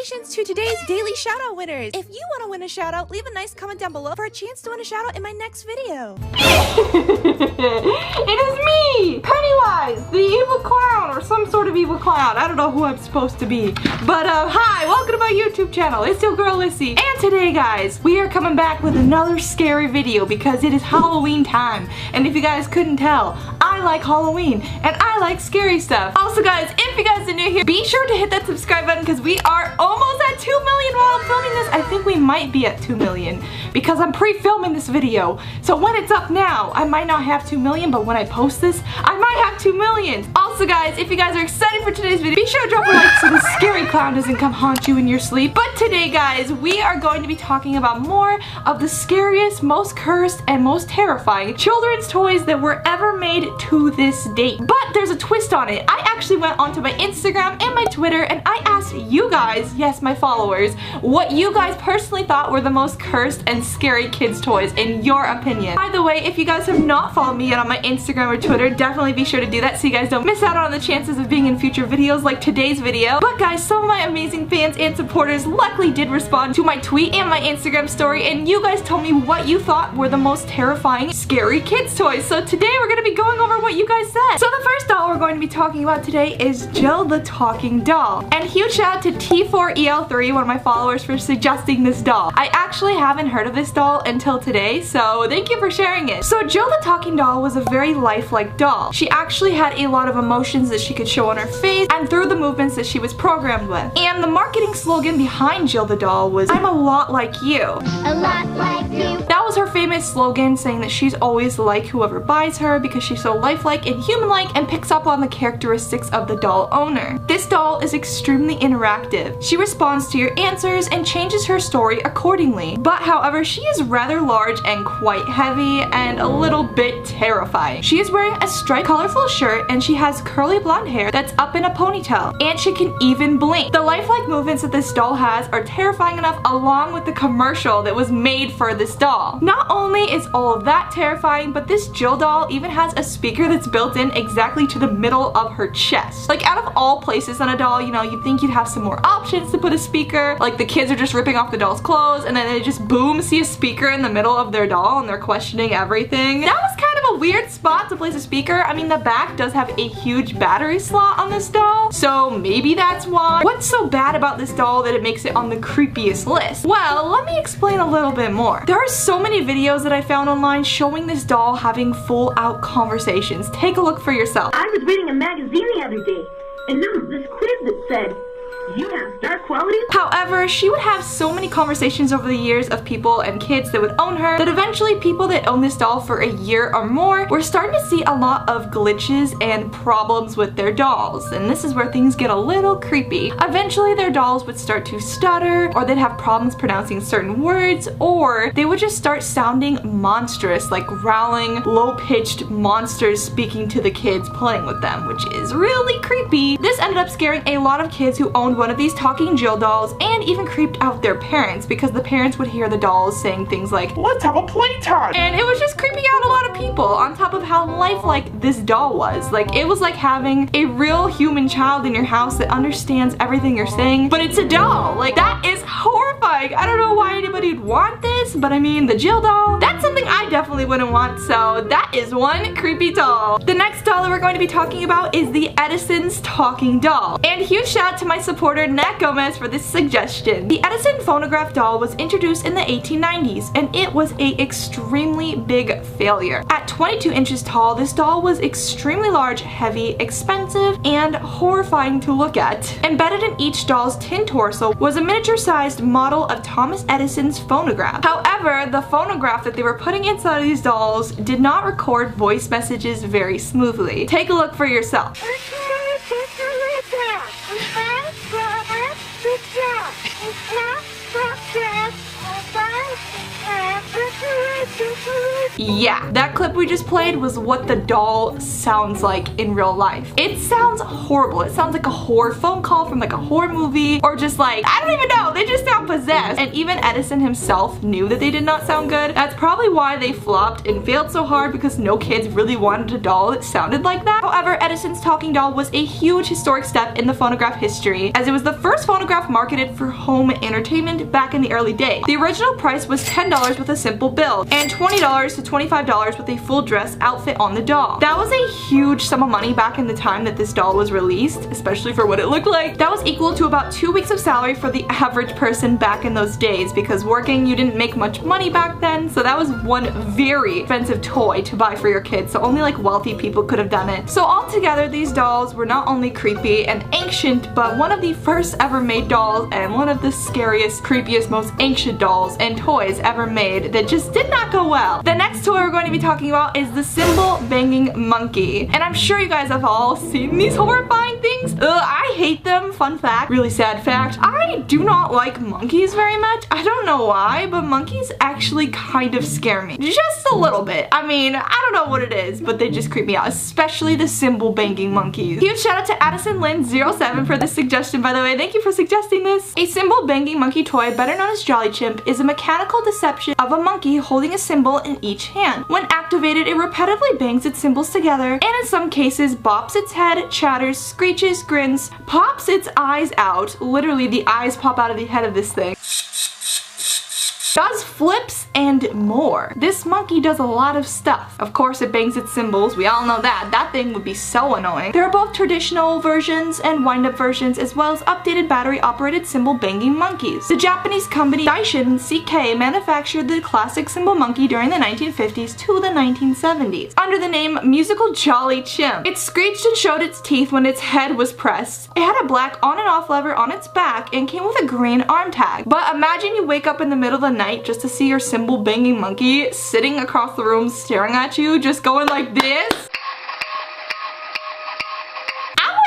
Congratulations to today's daily shoutout winners. If you want to win a shoutout, leave a nice comment down below for a chance to win a shoutout in my next video. It is me, Pennywise, the evil clown, or some sort of evil clown. I don't know who I'm supposed to be. But hi, welcome to my YouTube channel. It's your girl Lyssy. And today, guys, we are coming back with another scary video because it is Halloween time. And if you guys couldn't tell, I like Halloween and I like scary stuff. Also, guys, if you guys are new here, be sure to hit that subscribe button because we are almost at 2 million while I'm filming this. I think we might be at 2 million because I'm pre-filming this video. So when it's up now, I might not have 2 million, but when I post this, I might have 2 million. Also, guys, if you guys are excited for today's video, be sure to drop a like so the scary clown doesn't come haunt you in your sleep. But today, guys, we are going to be talking about more of the scariest, most cursed, and most terrifying children's toys that were ever made to this date. But there's a twist on it. I actually went onto my Instagram and my Twitter and I asked you guys, yes, my followers, what you guys personally thought were the most cursed and scary kids toys in your opinion. By the way, if you guys have not followed me yet on my Instagram or Twitter, definitely be sure to do that so you guys don't miss out on the chances of being in future videos like today's video. But guys, some of my amazing fans and supporters luckily did respond to my tweet and my Instagram story, and you guys told me what you thought were the most terrifying scary kids toys. So today we're going to be going over what you guys said. So the first doll we're going to be talking about today is Jill the Talking Doll. And huge shout out to T4EL3, one of my followers, for suggesting this doll. I actually haven't heard of this doll until today, so thank you for sharing it. So Jill the Talking Doll was a very lifelike doll. She actually had a lot of emotions that she could show on her face and through the movements that she was programmed with. And the marketing slogan behind Jill the doll was, "I'm a lot like you." A lot like you. That was her famous slogan, saying that she's always like whoever buys her because she's so lifelike and human-like and picks up on the characteristics of the doll owner. This doll is extremely interactive. She responds to your answers and changes her story accordingly. But however, she is rather large and quite heavy and a little bit terrifying. She is wearing a striped colorful shirt and she has curly blonde hair that's up in a ponytail. And she can even blink. The lifelike movements that this doll has are terrifying enough, along with the commercial that was made for this doll. Not only is all of that terrifying, but this Jill doll even has a speaker that's built in exactly to the middle of her chest. Like, out of all places on a doll, you know, you'd think you'd have some more options to put a speaker. Like the kids are just ripping off the doll's clothes and then they just boom, see a speaker in the middle of their doll and they're questioning everything. That was kind of a weird spot to place a speaker. I mean, the back does have a huge battery slot on this doll, so maybe that's why. What's so bad about this doll that it makes it on the creepiest list? Well, let me explain a little bit more. There are so many videos that I found online showing this doll having full out conversations. Take a look for yourself. I was reading a magazine the other day, and there was this quiz that said, "You have dark qualities?" However, she would have so many conversations over the years of people and kids that would own her that eventually people that own this doll for a year or more were starting to see a lot of glitches and problems with their dolls. And this is where things get a little creepy. Eventually their dolls would start to stutter, or they'd have problems pronouncing certain words, or they would just start sounding monstrous, like growling, low-pitched monsters speaking to the kids playing with them, which is really creepy. This ended up scaring a lot of kids who owned one of these talking Jill dolls and even creeped out their parents because the parents would hear the dolls saying things like, "Let's have a playtime," and it was just creeping out a lot of people, on top of how lifelike this doll was. Like, it was like having a real human child in your house that understands everything you're saying, but it's a doll. Like, that is horrifying. I don't know why anybody would want this, but I mean, the Jill doll, that's something I definitely wouldn't want, so that is one creepy doll. The next doll that we're going to be talking about is the Edisons talking doll. And huge shout out to my supporter Noel-DO for this suggestion. The Edison phonograph doll was introduced in the 1890s and it was a extremely big failure. At 22 inches tall, this doll was extremely large, heavy, expensive, and horrifying to look at. Embedded in each doll's tin torso was a miniature-sized model of Thomas Edison's phonograph. However, the phonograph that they were putting inside of these dolls did not record voice messages very smoothly. Take a look for yourself. Yeah, that clip we just played was what the doll sounds like in real life. It sounds horrible. It sounds like a horror phone call from like a horror movie, or just like, I don't even know, they just sound possessed. And even Edison himself knew that they did not sound good. That's probably why they flopped and failed so hard, because no kids really wanted a doll that sounded like that. However, Edison's talking doll was a huge historic step in the phonograph history, as it was the first phonograph marketed for home entertainment back in the early days. The original price was $10 with a simple build, and $20 to $25 with a full dress outfit on the doll. That was a huge sum of money back in the time that this doll was released, especially for what it looked like. That was equal to about 2 weeks of salary for the average person back in those days, because working, you didn't make much money back then, so that was one very expensive toy to buy for your kids, so only like wealthy people could have done it. So altogether, these dolls were not only creepy and ancient, but one of the first ever made dolls and one of the scariest, creepiest, most ancient dolls and toys ever made that just did not go well. The next toy we're going to be talking about is the cymbal banging monkey. And I'm sure you guys have all seen these horrifying things. Ugh, I hate them. Fun fact, really sad fact, I do not like monkeys very much. I don't know why, but monkeys actually kind of scare me. Just a little bit. I mean, I don't know what it is, but they just creep me out, especially the cymbal banging monkeys. Huge shout out to Addison Lynn 07 for this suggestion, by the way. Thank you for suggesting this. A cymbal banging monkey toy, better known as Jolly Chimp, is a mechanical deception of a monkey holding a cymbal in each hand. When activated, it repetitively bangs its cymbals together, and in some cases bops its head, chatters, screeches, grins, pops its eyes out. Literally, the eyes pop out of the head of this thing. Does flips and more. This monkey does a lot of stuff. Of course, it bangs its cymbals. We all know that. That thing would be so annoying. There are both traditional versions and wind-up versions, as well as updated battery-operated cymbal banging monkeys. The Japanese company Daishin CK manufactured the classic cymbal monkey during the 1950s to the 1970s under the name Musical Jolly Chimp. It screeched and showed its teeth when its head was pressed. It had a black on and off lever on its back and came with a green arm tag. But imagine you wake up in the middle of the night just to see your cymbal banging monkey sitting across the room staring at you, just going like this.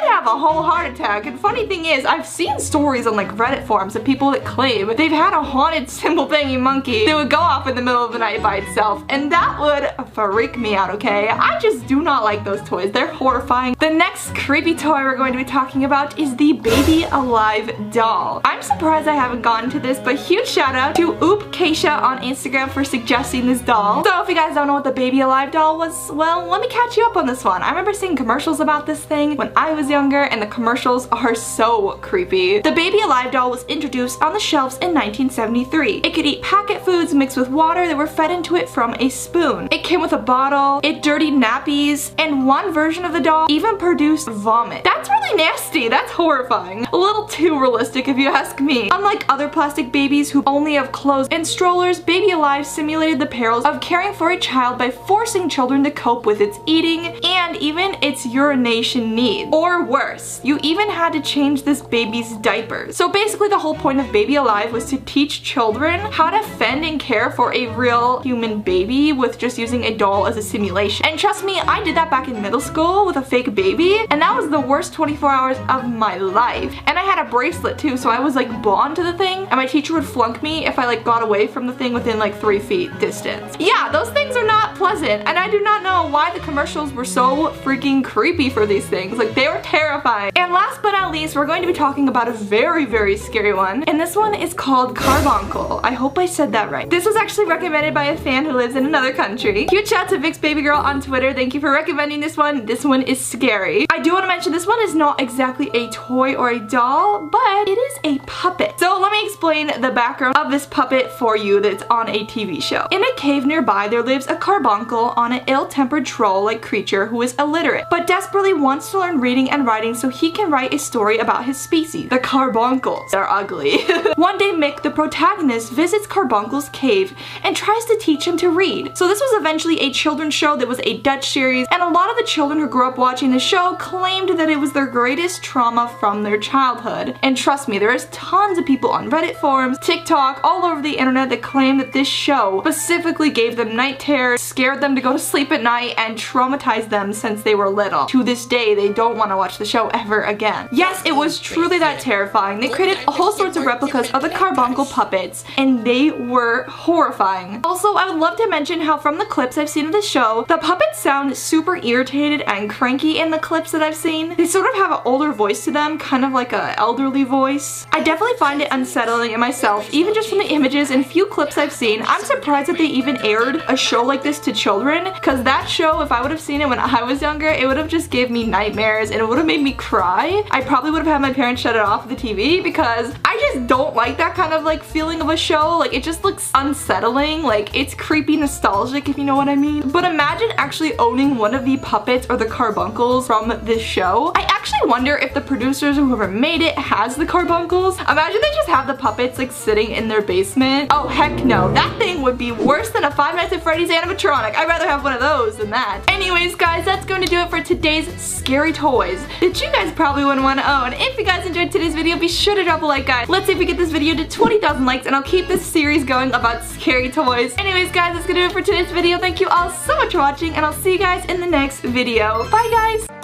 Have a whole heart attack. And funny thing is, I've seen stories on like Reddit forums of people that claim they've had a haunted cymbal banging monkey that would go off in the middle of the night by itself, and that would freak me out, okay? I just do not like those toys. They're horrifying. The next creepy toy we're going to be talking about is the Baby Alive doll. I'm surprised I haven't gotten to this, but huge shout out to Keisha on Instagram for suggesting this doll. So if you guys don't know what the Baby Alive doll was, well, let me catch you up on this one. I remember seeing commercials about this thing when I was younger, and the commercials are so creepy. The Baby Alive doll was introduced on the shelves in 1973. It could eat packet foods mixed with water that were fed into it from a spoon. It came with a bottle, it dirtied nappies, and one version of the doll even produced vomit. That's really nasty. That's horrifying. A little too realistic if you ask me. Unlike other plastic babies who only have clothes and strollers, Baby Alive simulated the perils of caring for a child by forcing children to cope with its eating and even its urination needs. Or worse, you even had to change this baby's diapers. So basically the whole point of Baby Alive was to teach children how to fend and care for a real human baby with just using a doll as a simulation. And trust me, I did that back in middle school with a fake baby, and that was the worst 24 hours of my life. And I had a bracelet too, so I was like bound to the thing, and my teacher would flunk me if I like got away from the thing within like 3 feet distance. Yeah, those things are not pleasant, and I do not know why the commercials were so freaking creepy for these things. Like, they were terrifying. And last but not least, we're going to be talking about a very, very scary one, and this one is called Carbuncle. I hope I said that right. This was actually recommended by a fan who lives in another country. Huge shout out to Vic's Baby Girl on Twitter. Thank you for recommending this one. This one is scary. I do want to mention this one is not exactly a toy or a doll, but it is a puppet. So let me explain the background of this puppet for you that's on a TV show. In a cave nearby, there lives a carbuncle on an ill-tempered troll-like creature who is illiterate, but desperately wants to learn reading and writing so he can write a story about his species, the carbuncles. They're ugly. One day, Mick, the protagonist, visits Carbuncle's cave and tries to teach him to read. So this was eventually a children's show that was a Dutch series, and a lot of the children who grew up watching the show claimed that it was their greatest trauma from their childhood. And trust me, there is tons of people on Reddit forums, TikTok, all over the internet that claim that this show specifically gave them night terrors, scared them to go to sleep at night, and traumatized them since they were little. To this day, they don't want to watch the show ever again. Yes, it was truly that terrifying. They created all sorts of replicas of the Carbuncle puppets, and they were horrifying. Also, I would love to mention how from the clips I've seen of the show, the puppets sound super irritated and cranky in the clips that I've seen. They sort of have an older voice to them, kind of like an elderly voice. I definitely find it unsettling in myself, even just from the images and few clips I've seen. I'm surprised that they even aired a show like this to children, because that show, if I would have seen it when I was younger, it would have just gave me nightmares and it would have made me cry. I probably would have had my parents shut it off the TV because I just don't like that kind of like feeling of a show. Like, it just looks unsettling. Like, it's creepy nostalgic, if you know what I mean. But imagine actually owning one of the puppets or the Carbuncles from this show. I actually wonder if the producers or whoever made it has the Carbuncles. Imagine they just have the puppets like sitting in their basement. Oh heck no, that thing would be worse than a Five Nights at Freddy's animatronic. I'd rather have one of those than that. Anyways guys, that's going to do it for today's scary toys that you guys probably wouldn't want to own. If you guys enjoyed today's video, be sure to drop a like, guys. Let's see if we get this video to 20,000 likes and I'll keep this series going about scary toys. Anyways guys, that's gonna do it for today's video. Thank you all so much for watching and I'll see you guys in the next video. Bye guys!